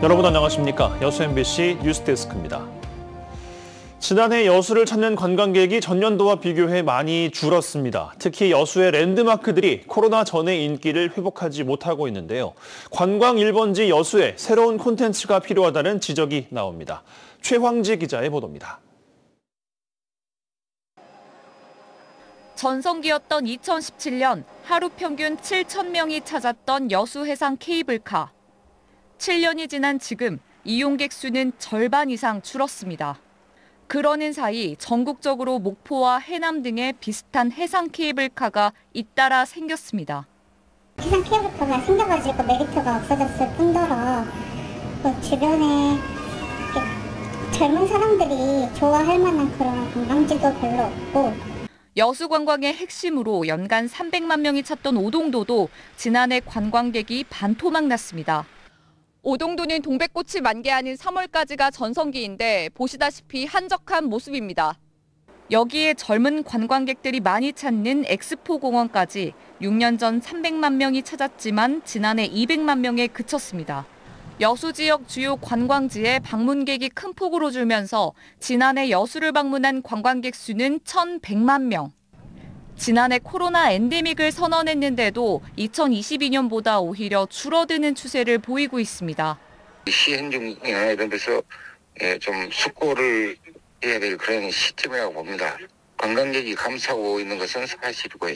여러분 안녕하십니까? 여수 MBC 뉴스데스크입니다. 지난해 여수를 찾는 관광객이 전년도와 비교해 많이 줄었습니다. 특히 여수의 랜드마크들이 코로나 전의 인기를 회복하지 못하고 있는데요. 관광 1번지 여수에 새로운 콘텐츠가 필요하다는 지적이 나옵니다. 최황지 기자의 보도입니다. 전성기였던 2017년 하루 평균 7,000명이 찾았던 여수 해상 케이블카. 7년이 지난 지금 이용객 수는 절반 이상 줄었습니다. 그러는 사이 전국적으로 목포와 해남 등의 비슷한 해상 케이블카가 잇따라 생겼습니다. 해상 케이블카가 생겨가지고 메리트가 없어졌을 뿐더러 주변에 젊은 사람들이 좋아할 만한 그런 관광지도 별로 없고 여수 관광의 핵심으로 연간 300만 명이 찾던 오동도도 지난해 관광객이 반토막 났습니다. 오동도는 동백꽃이 만개하는 3월까지가 전성기인데 보시다시피 한적한 모습입니다. 여기에 젊은 관광객들이 많이 찾는 엑스포 공원까지 6년 전 300만 명이 찾았지만 지난해 200만 명에 그쳤습니다. 여수 지역 주요 관광지에 방문객이 큰 폭으로 줄면서 지난해 여수를 방문한 관광객 수는 1,100만 명. 지난해 코로나 엔데믹을 선언했는데도 2022년보다 오히려 줄어드는 추세를 보이고 있습니다. 시행중이나 이런 데서 좀 숙고를 해야 될 그런 시점이라고 봅니다. 관광객이 감소하고 있는 것은 사실이고요.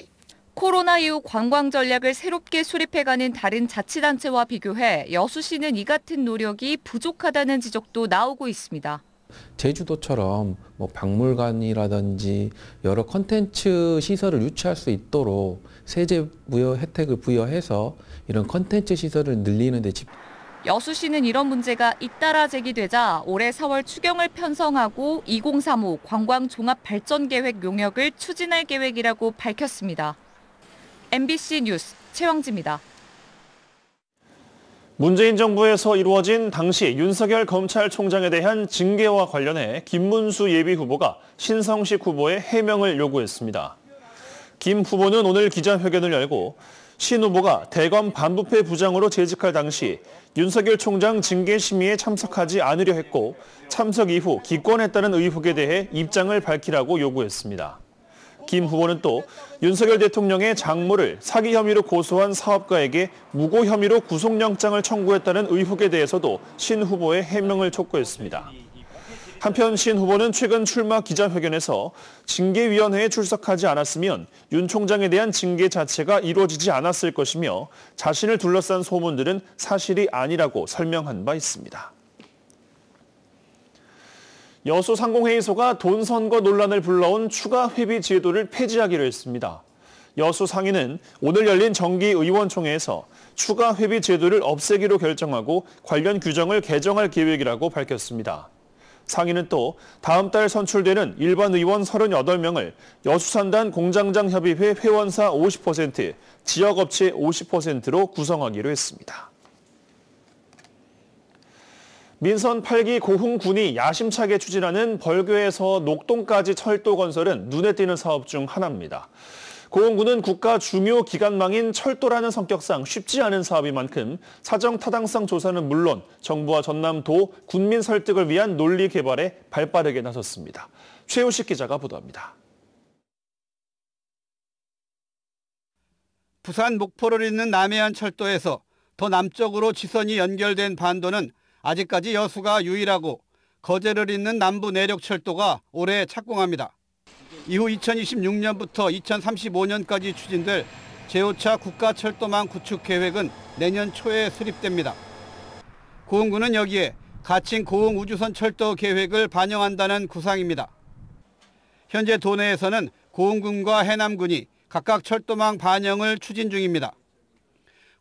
코로나 이후 관광 전략을 새롭게 수립해가는 다른 자치단체와 비교해 여수시는 이 같은 노력이 부족하다는 지적도 나오고 있습니다. 제주도처럼 박물관이라든지 여러 콘텐츠 시설을 유치할 수 있도록 세제 부여 혜택을 부여해서 이런 콘텐츠 시설을 늘리는 데 여수시는 이런 문제가 잇따라 제기되자 올해 4월 추경을 편성하고 2035 관광종합발전계획 용역을 추진할 계획이라고 밝혔습니다. MBC 뉴스 최황지입니다. 문재인 정부에서 이루어진 당시 윤석열 검찰총장에 대한 징계와 관련해 김문수 예비후보가 신성식 후보의 해명을 요구했습니다. 김 후보는 오늘 기자회견을 열고 신 후보가 대검 반부패 부장으로 재직할 당시 윤석열 총장 징계 심의에 참석하지 않으려 했고 참석 이후 기권했다는 의혹에 대해 입장을 밝히라고 요구했습니다. 김 후보는 또 윤석열 대통령의 장모를 사기 혐의로 고소한 사업가에게 무고 혐의로 구속영장을 청구했다는 의혹에 대해서도 신 후보의 해명을 촉구했습니다. 한편 신 후보는 최근 출마 기자회견에서 징계위원회에 출석하지 않았으면 윤 총장에 대한 징계 자체가 이루어지지 않았을 것이며 자신을 둘러싼 소문들은 사실이 아니라고 설명한 바 있습니다. 여수 상공회의소가 돈 선거 논란을 불러온 추가 회비 제도를 폐지하기로 했습니다. 여수 상인은 오늘 열린 정기의원총회에서 추가 회비 제도를 없애기로 결정하고 관련 규정을 개정할 계획이라고 밝혔습니다. 상인은 또 다음 달 선출되는 일반 의원 38명을 여수산단 공장장 협의회 회원사 50%, 지역업체 50%로 구성하기로 했습니다. 민선 8기 고흥군이 야심차게 추진하는 벌교에서 녹동까지 철도 건설은 눈에 띄는 사업 중 하나입니다. 고흥군은 국가 중요 기관망인 철도라는 성격상 쉽지 않은 사업인 만큼 사정 타당성 조사는 물론 정부와 전남도 군민 설득을 위한 논리 개발에 발빠르게 나섰습니다. 최우식 기자가 보도합니다. 부산 목포를 잇는 남해안 철도에서 더 남쪽으로 지선이 연결된 반도는 아직까지 여수가 유일하고 거제를 잇는 남부 내륙 철도가 올해 착공합니다. 이후 2026년부터 2035년까지 추진될 제5차 국가철도망 구축 계획은 내년 초에 수립됩니다. 고흥군은 여기에 가칭 고흥 우주선 철도 계획을 반영한다는 구상입니다. 현재 도내에서는 고흥군과 해남군이 각각 철도망 반영을 추진 중입니다.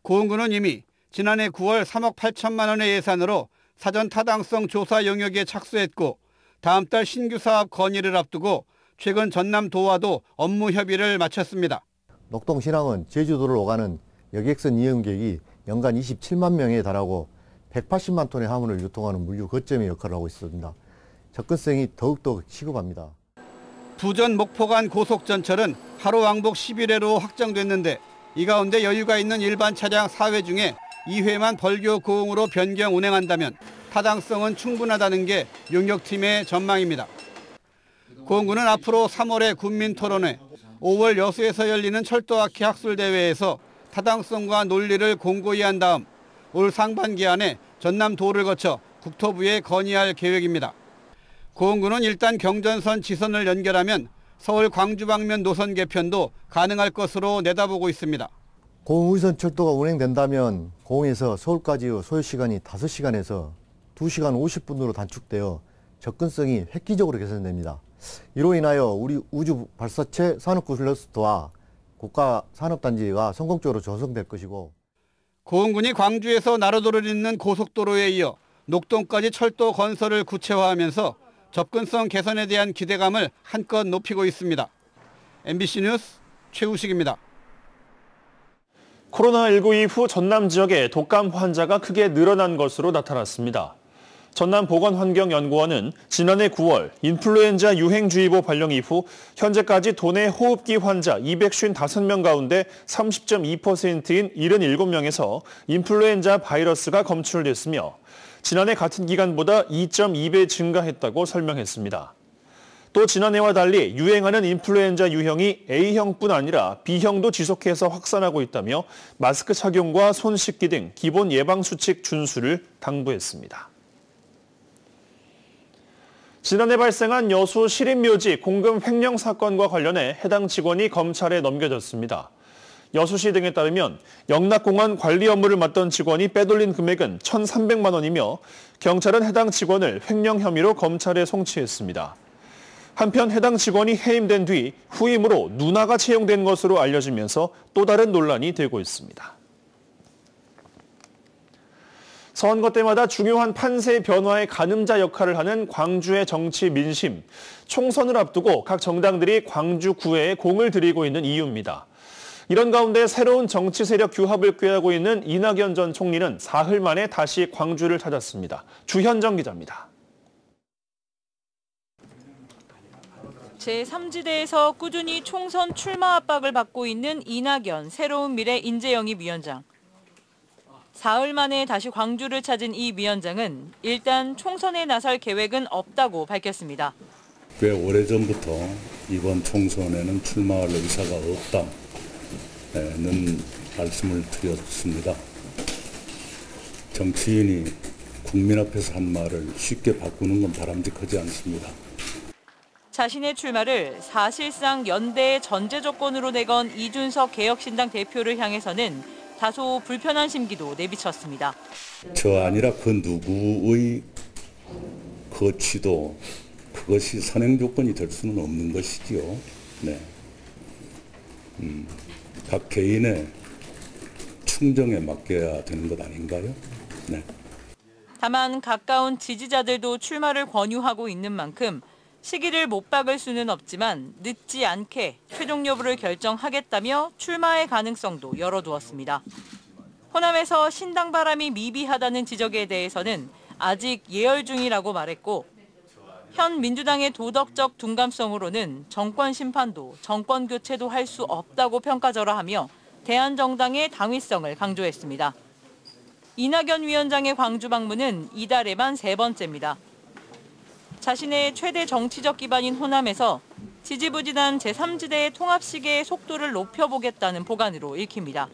고흥군은 이미 지난해 9월 3억 8천만 원의 예산으로 사전 타당성 조사 용역에 착수했고 다음 달 신규 사업 건의를 앞두고 최근 전남도와도 업무 협의를 마쳤습니다. 녹동신항은 제주도를 오가는 여객선 이용객이 연간 27만 명에 달하고 180만 톤의 화물을 유통하는 물류 거점의 역할을 하고 있습니다. 접근성이 더욱더 시급합니다. 부전 목포 간 고속전철은 하루 왕복 11회로 확정됐는데 이 가운데 여유가 있는 일반 차량 4회 중에 2회만 벌교 고흥으로 변경 운행한다면 타당성은 충분하다는 게 용역팀의 전망입니다. 고흥군은 앞으로 3월에 군민토론회, 5월 여수에서 열리는 철도학회 학술대회에서 타당성과 논리를 공고히 한 다음 올 상반기 안에 전남도를 거쳐 국토부에 건의할 계획입니다. 고흥군은 일단 경전선 지선을 연결하면 서울 광주 방면 노선 개편도 가능할 것으로 내다보고 있습니다. 고흥 의선 철도가 운행된다면 고흥에서 서울까지의 소요시간이 5시간에서 2시간 50분으로 단축되어 접근성이 획기적으로 개선됩니다. 이로 인하여 우리 우주 발사체 산업구 클러스터와 국가 산업단지가 성공적으로 조성될 것이고, 고흥군이 광주에서 나로도를 잇는 고속도로에 이어 녹동까지 철도 건설을 구체화하면서 접근성 개선에 대한 기대감을 한껏 높이고 있습니다. MBC 뉴스 최우식입니다. 코로나19 이후 전남 지역에 독감 환자가 크게 늘어난 것으로 나타났습니다. 전남보건환경연구원은 지난해 9월 인플루엔자 유행주의보 발령 이후 현재까지 도내 호흡기 환자 255명 가운데 30.2%인 77명에서 인플루엔자 바이러스가 검출됐으며 지난해 같은 기간보다 2.2배 증가했다고 설명했습니다. 또 지난해와 달리 유행하는 인플루엔자 유형이 A형뿐 아니라 B형도 지속해서 확산하고 있다며 마스크 착용과 손 씻기 등 기본 예방수칙 준수를 당부했습니다. 지난해 발생한 여수 시립묘지 공금 횡령 사건과 관련해 해당 직원이 검찰에 넘겨졌습니다. 여수시 등에 따르면 영락공원 관리 업무를 맡던 직원이 빼돌린 금액은 1,300만 원이며 경찰은 해당 직원을 횡령 혐의로 검찰에 송치했습니다. 한편 해당 직원이 해임된 뒤 후임으로 누나가 채용된 것으로 알려지면서 또 다른 논란이 되고 있습니다. 선거 때마다 중요한 판세 변화의 가늠자 역할을 하는 광주의 정치 민심. 총선을 앞두고 각 정당들이 광주 구회에 공을 들이고 있는 이유입니다. 이런 가운데 새로운 정치 세력 규합을 꾀하고 있는 이낙연 전 총리는 사흘 만에 다시 광주를 찾았습니다. 주현정 기자입니다. 제3지대에서 꾸준히 총선 출마 압박을 받고 있는 이낙연 새로운 미래 인재영입위원장. 사흘 만에 다시 광주를 찾은 이 위원장은 일단 총선에 나설 계획은 없다고 밝혔습니다. 꽤 오래전부터 이번 총선에는 출마할 의사가 없다는 말씀을 드렸습니다. 정치인이 국민 앞에서 한 말을 쉽게 바꾸는 건 바람직하지 않습니다. 자신의 출마를 사실상 연대의 전제 조건으로 내건 이준석 개혁신당 대표를 향해서는 다소 불편한 심기도 내비쳤습니다. 저 아니라 그 누구의 거취도 그것이 선행 조건이 될 수는 없는 것이지요. 네. 각 개인의 충정에 맡겨야 되는 것 아닌가요? 네. 다만 가까운 지지자들도 출마를 권유하고 있는 만큼 시기를 못 박을 수는 없지만 늦지 않게 최종 여부를 결정하겠다며 출마의 가능성도 열어두었습니다. 호남에서 신당 바람이 미비하다는 지적에 대해서는 아직 예열 중이라고 말했고 현 민주당의 도덕적 둔감성으로는 정권 심판도 정권 교체도 할 수 없다고 평가절하하며 대한정당의 당위성을 강조했습니다. 이낙연 위원장의 광주 방문은 이달에만 3번째입니다. 자신의 최대 정치적 기반인 호남에서 지지부진한 제3지대의 통합시계의 속도를 높여보겠다는 보관으로 읽힙니다.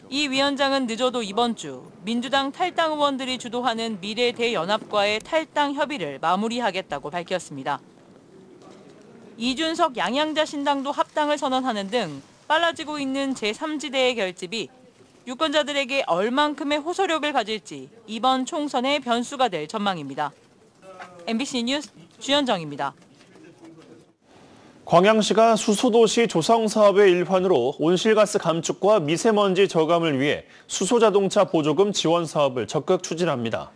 이 위원장은 늦어도 이번 주 민주당 탈당 의원들이 주도하는 미래대연합과의 탈당 협의를 마무리하겠다고 밝혔습니다. 이준석 양양자 신당도 합당을 선언하는 등 빨라지고 있는 제3지대의 결집이 유권자들에게 얼만큼의 호소력을 가질지 이번 총선의 변수가 될 전망입니다. MBC 뉴스 주현정입니다. 광양시가 수소도시 조성 사업의 일환으로 온실가스 감축과 미세먼지 저감을 위해 수소자동차 보조금 지원 사업을 적극 추진합니다.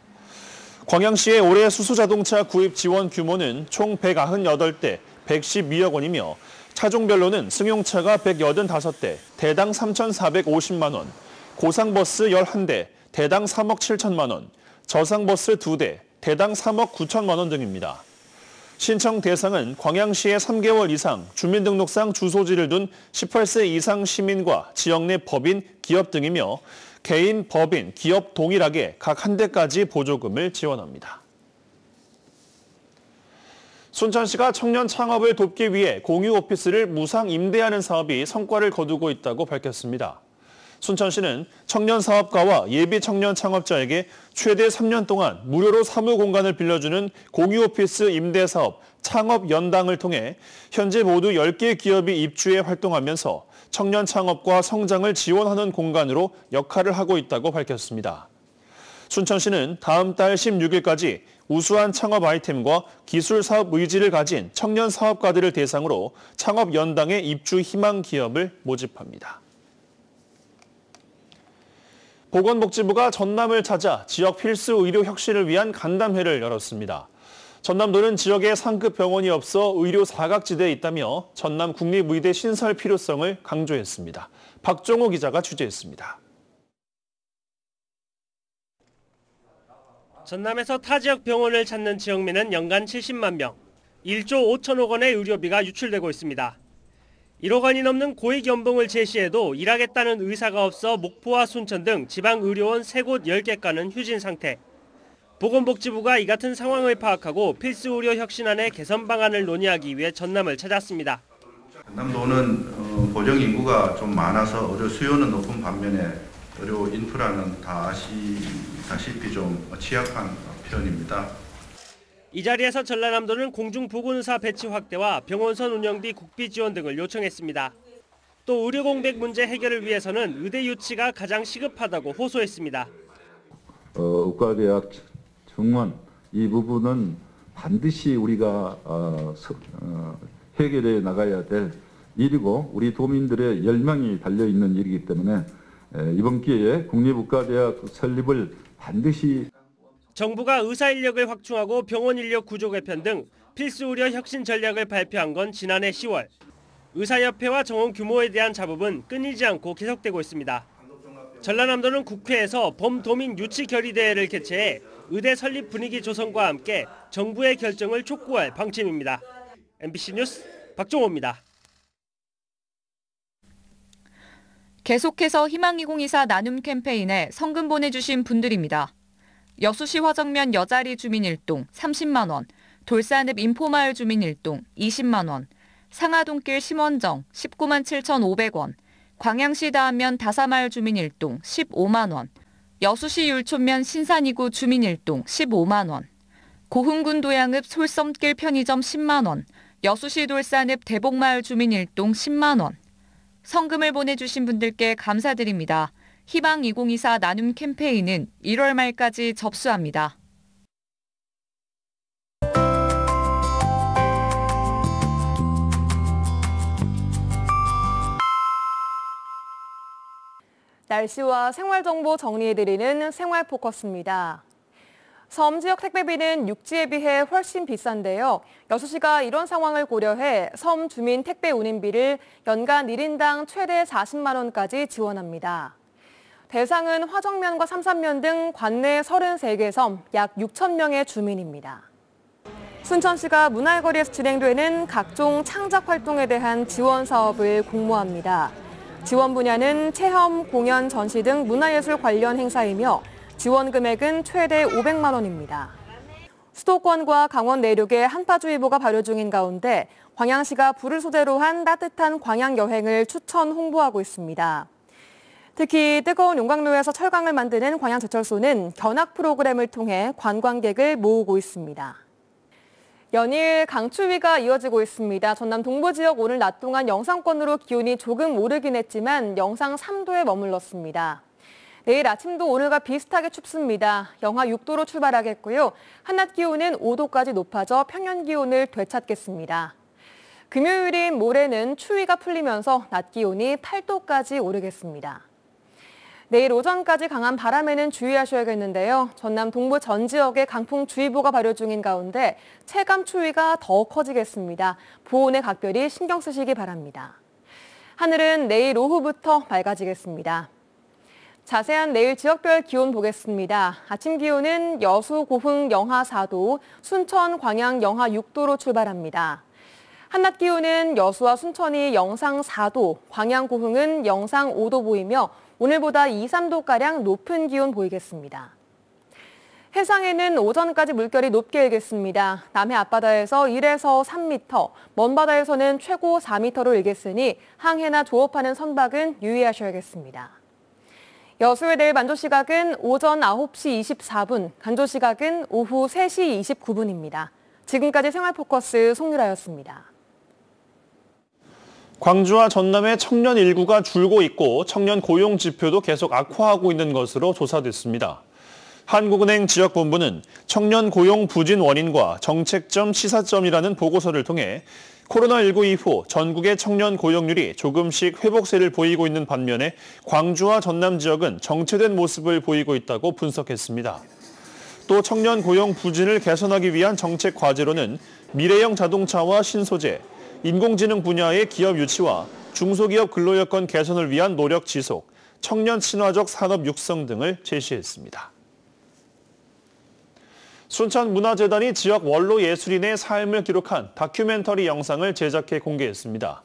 광양시의 올해 수소자동차 구입 지원 규모는 총 198대 112억 원이며 차종별로는 승용차가 185대, 대당 3,450만 원, 고상버스 11대, 대당 3억 7천만 원, 저상버스 2대, 대당 3억 9천만 원 등입니다. 신청 대상은 광양시에 3개월 이상 주민등록상 주소지를 둔 18세 이상 시민과 지역 내 법인, 기업 등이며 개인, 법인, 기업 동일하게 각 한 대까지 보조금을 지원합니다. 순천시가 청년 창업을 돕기 위해 공유 오피스를 무상 임대하는 사업이 성과를 거두고 있다고 밝혔습니다. 순천시는 청년 사업가와 예비 청년 창업자에게 최대 3년 동안 무료로 사무 공간을 빌려주는 공유 오피스 임대 사업 창업 연당을 통해 현재 모두 10개 기업이 입주해 활동하면서 청년 창업과 성장을 지원하는 공간으로 역할을 하고 있다고 밝혔습니다. 순천시는 다음 달 16일까지 우수한 창업 아이템과 기술 사업 의지를 가진 청년 사업가들을 대상으로 창업 연당의 입주 희망 기업을 모집합니다. 보건복지부가 전남을 찾아 지역 필수 의료 혁신을 위한 간담회를 열었습니다. 전남도는 지역에 상급 병원이 없어 의료 사각지대에 있다며 전남 국립의대 신설 필요성을 강조했습니다. 박종호 기자가 취재했습니다. 전남에서 타 지역 병원을 찾는 지역민은 연간 70만 명, 1조 5천억 원의 의료비가 유출되고 있습니다. 1억 원이 넘는 고액 연봉을 제시해도 일하겠다는 의사가 없어 목포와 순천 등 지방의료원 3곳 10개가는 휴진 상태. 보건복지부가 이 같은 상황을 파악하고 필수의료 혁신안의 개선 방안을 논의하기 위해 전남을 찾았습니다. 전남도는 고령 인구가 좀 많아서 의료 수요는 높은 반면에 의료 인프라는 다 아시다시피 좀 취약한 편입니다. 이 자리에서 전라남도는 공중보건의사 배치 확대와 병원선 운영비 국비 지원 등을 요청했습니다. 또 의료 공백 문제 해결을 위해서는 의대 유치가 가장 시급하다고 호소했습니다. 의과대학 정원 이 부분은 반드시 우리가 해결해 나가야 될 일이고 우리 도민들의 열망이 달려있는 일이기 때문에 이번 기회에 국립의과대학 설립을 반드시 정부가 의사 인력을 확충하고 병원 인력 구조 개편 등 필수 의료 혁신 전략을 발표한 건 지난해 10월. 의사협회와 정원 규모에 대한 잡음은 끊이지 않고 계속되고 있습니다. 전라남도는 국회에서 범도민 유치 결의대회를 개최해 의대 설립 분위기 조성과 함께 정부의 결정을 촉구할 방침입니다. MBC 뉴스 박종호입니다. 계속해서 희망2024 나눔 캠페인에 성금 보내주신 분들입니다. 여수시 화정면 여자리 주민 1동 30만 원, 돌산읍 인포마을 주민 1동 20만 원, 상하동길 심원정 19만 7,500원, 광양시 다안면 다사마을 주민 1동 15만 원, 여수시 율촌면 신산이구 주민 1동 15만 원, 고흥군 도양읍 솔섬길 편의점 10만 원, 여수시 돌산읍 대복마을 주민 1동 10만 원. 성금을 보내주신 분들께 감사드립니다. 희망2024 나눔 캠페인은 1월 말까지 접수합니다. 날씨와 생활정보 정리해드리는 생활포커스입니다. 섬 지역 택배비는 육지에 비해 훨씬 비싼데요. 여수시가 이런 상황을 고려해 섬 주민 택배 운임비를 연간 1인당 최대 40만 원까지 지원합니다. 대상은 화정면과 삼산면 등 관내 33개 섬 약 6천 명의 주민입니다. 순천시가 문화거리에서 진행되는 각종 창작 활동에 대한 지원 사업을 공모합니다. 지원 분야는 체험, 공연, 전시 등 문화예술 관련 행사이며 지원 금액은 최대 500만 원입니다. 수도권과 강원 내륙에 한파주의보가 발효 중인 가운데 광양시가 불을 소재로 한 따뜻한 광양 여행을 추천 홍보하고 있습니다. 특히 뜨거운 용광로에서 철강을 만드는 광양제철소는 견학 프로그램을 통해 관광객을 모으고 있습니다. 연일 강추위가 이어지고 있습니다. 전남 동부 지역 오늘 낮 동안 영상권으로 기온이 조금 오르긴 했지만 영상 3도에 머물렀습니다. 내일 아침도 오늘과 비슷하게 춥습니다. 영하 6도로 출발하겠고요. 한낮 기온은 5도까지 높아져 평년 기온을 되찾겠습니다. 금요일인 모레는 추위가 풀리면서 낮 기온이 8도까지 오르겠습니다. 내일 오전까지 강한 바람에는 주의하셔야겠는데요. 전남 동부 전 지역에 강풍주의보가 발효 중인 가운데 체감 추위가 더 커지겠습니다. 보온에 각별히 신경 쓰시기 바랍니다. 하늘은 내일 오후부터 맑아지겠습니다. 자세한 내일 지역별 기온 보겠습니다. 아침 기온은 여수, 고흥 영하 4도, 순천, 광양 영하 6도로 출발합니다. 한낮 기온은 여수와 순천이 영상 4도, 광양, 고흥은 영상 5도 보이며 오늘보다 2, 3도가량 높은 기온 보이겠습니다. 해상에는 오전까지 물결이 높게 일겠습니다. 남해 앞바다에서 1에서 3m, 먼 바다에서는 최고 4m로 일겠으니 항해나 조업하는 선박은 유의하셔야겠습니다. 여수에 내일 만조시각은 오전 9시 24분, 간조시각은 오후 3시 29분입니다. 지금까지 생활포커스 송유라였습니다. 광주와 전남의 청년 인구가 줄고 있고 청년 고용 지표도 계속 악화하고 있는 것으로 조사됐습니다. 한국은행 지역본부는 청년 고용 부진 원인과 정책점 시사점이라는 보고서를 통해 코로나19 이후 전국의 청년 고용률이 조금씩 회복세를 보이고 있는 반면에 광주와 전남 지역은 정체된 모습을 보이고 있다고 분석했습니다. 또 청년 고용 부진을 개선하기 위한 정책 과제로는 미래형 자동차와 신소재, 인공지능 분야의 기업 유치와 중소기업 근로여건 개선을 위한 노력 지속, 청년 친화적 산업 육성 등을 제시했습니다. 순천문화재단이 지역 원로 예술인의 삶을 기록한 다큐멘터리 영상을 제작해 공개했습니다.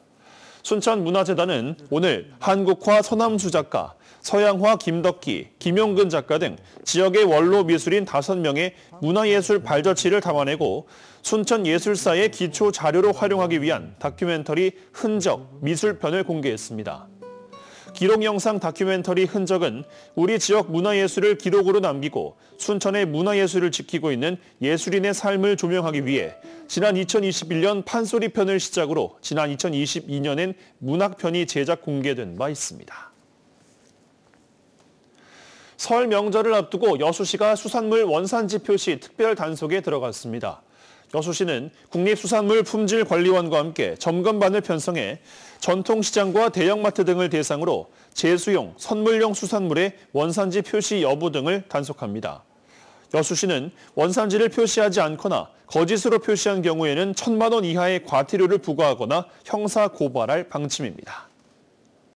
순천문화재단은 오늘 한국화 서남수 작가, 서양화 김덕기, 김용근 작가 등 지역의 원로 미술인 5명의 문화예술 발자취를 담아내고 순천예술사의 기초 자료로 활용하기 위한 다큐멘터리 흔적 미술편을 공개했습니다. 기록 영상 다큐멘터리 흔적은 우리 지역 문화예술을 기록으로 남기고 순천의 문화예술을 지키고 있는 예술인의 삶을 조명하기 위해 지난 2021년 판소리편을 시작으로 지난 2022년엔 문학편이 제작 공개된 바 있습니다. 설 명절을 앞두고 여수시가 수산물 원산지 표시 특별 단속에 들어갔습니다. 여수시는 국립수산물품질관리원과 함께 점검반을 편성해 전통시장과 대형마트 등을 대상으로 제수용, 선물용 수산물의 원산지 표시 여부 등을 단속합니다. 여수시는 원산지를 표시하지 않거나 거짓으로 표시한 경우에는 1,000만 원 이하의 과태료를 부과하거나 형사 고발할 방침입니다.